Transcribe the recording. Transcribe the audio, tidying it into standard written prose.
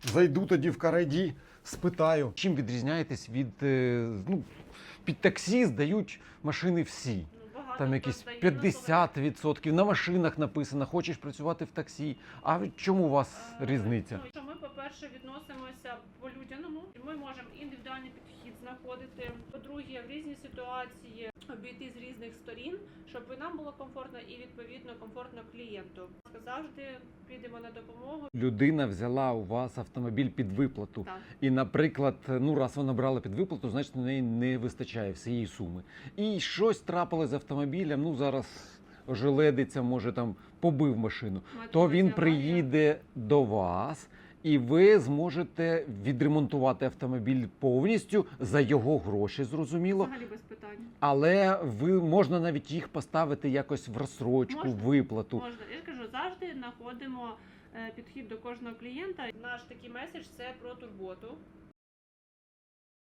Зайду тоді в Карайді, спитаю, чим відрізняєтесь від, під таксі здають машини всі. Там якісь 50%, на машинах написано, хочеш працювати в таксі. А чому у вас різниця? Що ми, по-перше, відносимося по-людяному, і ми можемо індивідуальний підхід знаходити. По-друге, в різні ситуації обійти з різних сторін, щоб і нам було комфортно і, відповідно, комфортно клієнту. Завжди підемо на допомогу. Людина взяла у вас автомобіль під виплату. Так. І, наприклад, раз вона брала під виплату, значить у неї не вистачає всієї суми. І щось трапилось з автомобілем, зараз ожеледиться, може там побив машину. То він приїде до вас, і ви зможете відремонтувати автомобіль повністю за його гроші, зрозуміло. Взагалі без питань. Але можна навіть їх поставити якось в розстрочку, Можна. виплату. Можна. Я ж кажу, завжди знаходимо підхід до кожного клієнта. Наш такий меседж – це про турботу.